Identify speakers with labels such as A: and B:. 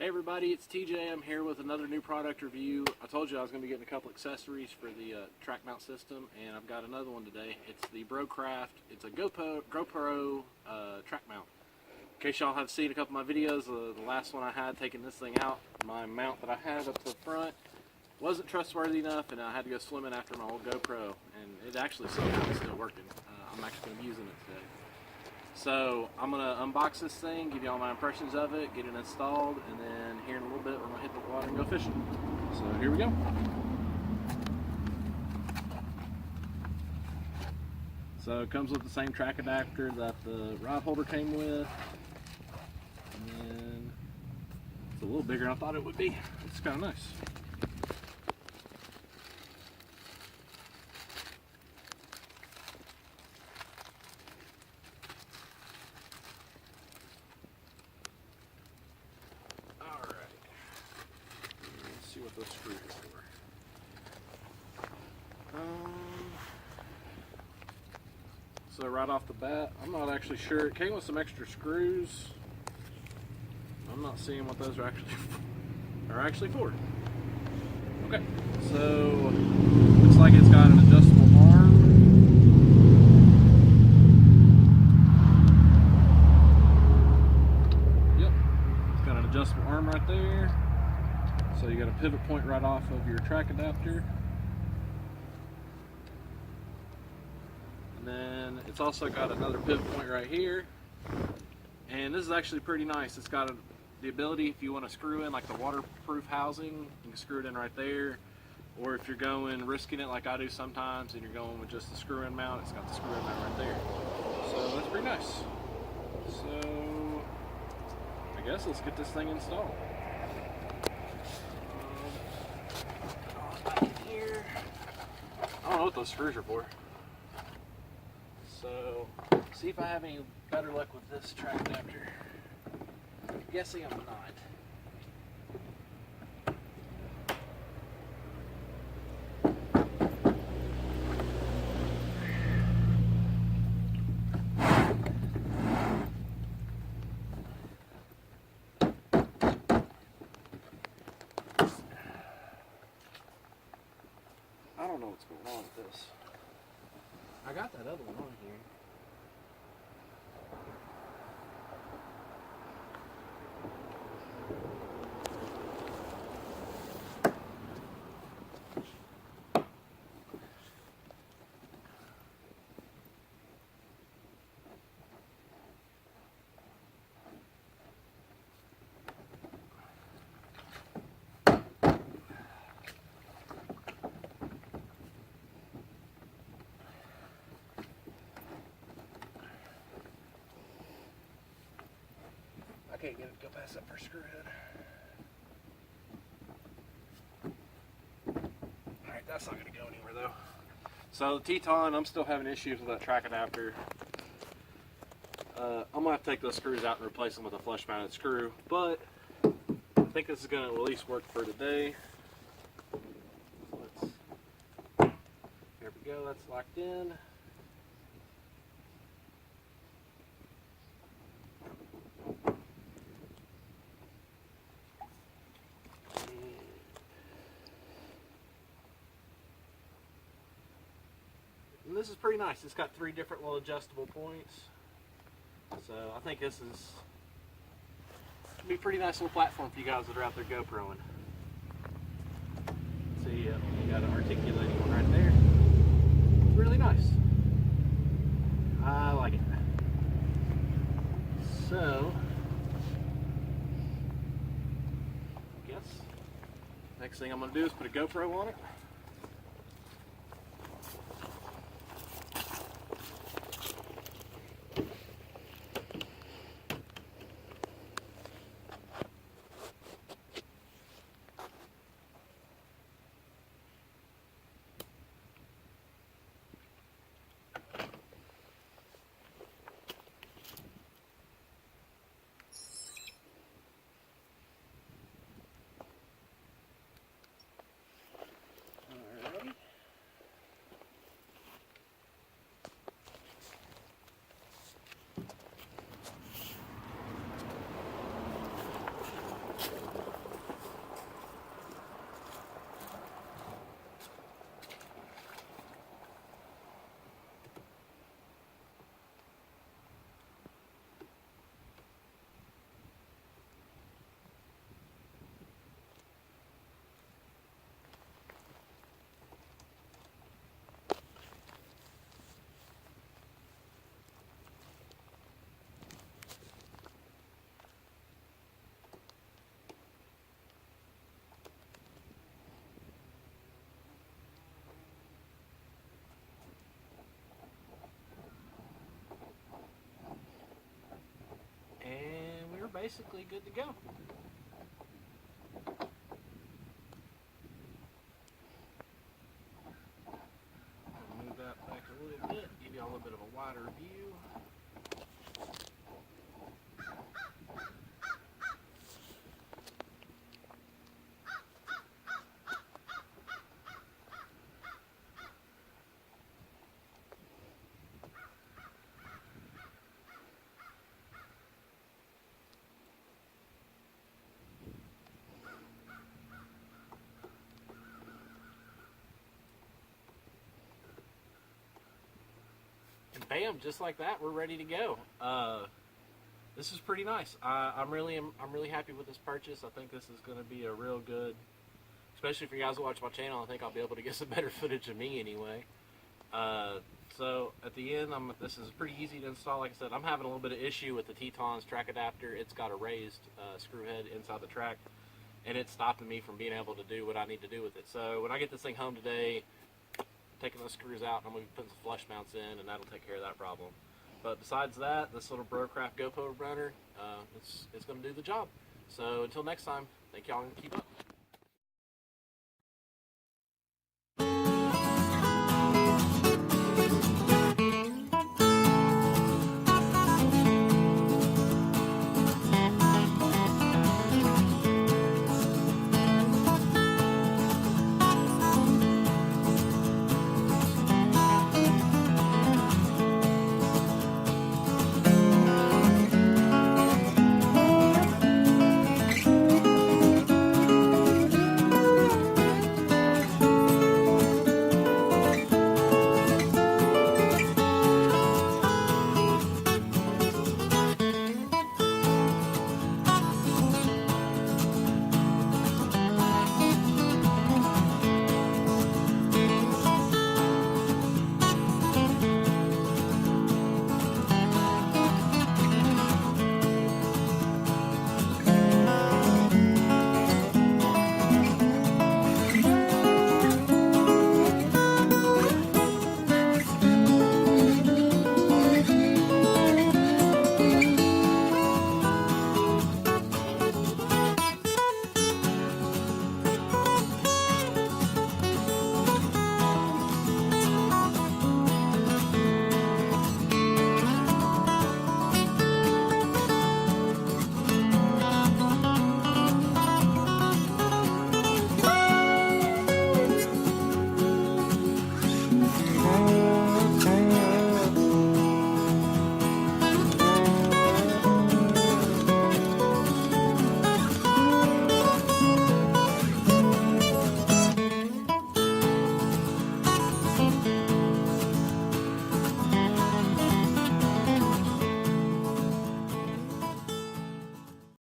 A: Hey everybody, it's TJ. I'm here with another new product review. I told you I was going to be getting a couple accessories for the track mount system, and I've got another one today. It's the Brocraft. It's a GoPro track mount. In case y'all have seen a couple of my videos, the last one I had taking this thing out, my mount that I had up to the front wasn't trustworthy enough, and I had to go swimming after my old GoPro, and it actually somehow is still working. I'm actually going to be using it today. So I'm going to unbox this thing, give you all my impressions of it, get it installed, and then here in a little bit we're going to hit the water and go fishing. So here we go. So it comes with the same track adapter that the rod holder came with. And then it's a little bigger than I thought it would be. It's kind of nice. See what those screws are for. So right off the bat, I'm not actually sure. It came with some extra screws. I'm not seeing what those are actually for. Okay, so looks like it's got an adjustable arm. Yep, it's got an adjustable arm right there. So you got a pivot point right off of your track adapter. And then it's also got another pivot point right here. And this is actually pretty nice. It's got the ability, if you want to screw in like the waterproof housing, you can screw it in right there. Or if you're going risking it like I do sometimes and you're going with just the screw-in mount, it's got the screw-in mount right there. So that's pretty nice. So I guess let's get this thing installed. Here. I don't know what those screws are for. So, see if I have any better luck with this track adapter. I'm guessing I'm not. I don't know what's going on with this. I got that other one on here. I can't get it to go past that first screw head. Alright, that's not going to go anywhere though. So the Teton, I'm still having issues with that track adapter. I'm going to have to take those screws out and replace them with a flush mounted screw, but I think this is going to at least work for today. There we go, that's locked in. And this is pretty nice. It's got 3 different little adjustable points. So I think this is gonna be a pretty nice little platform for you guys that are out there GoProing. See, you got an articulating one right there. It's really nice. I like it. So, I guess next thing I'm gonna do is put a GoPro on it. basically good to go. Move that back a little bit, give you a little bit of a wider view. And bam, just like that, we're ready to go. This is pretty nice. I'm really happy with this purchase. I think this is going to be a real good, especially for you guys who watch my channel. I think I'll be able to get some better footage of me anyway. So at the end, this is pretty easy to install. Like I said, I'm having a little bit of issue with the Teton's track adapter. It's got a raised screw head inside the track, and it's stopping me from being able to do what I need to do with it. So when I get this thing home today, taking those screws out, and I'm going to be putting some flush mounts in, and that'll take care of that problem. But besides that, this little Brocraft GoPro runner, it's going to do the job. So until next time, thank y'all and keep up.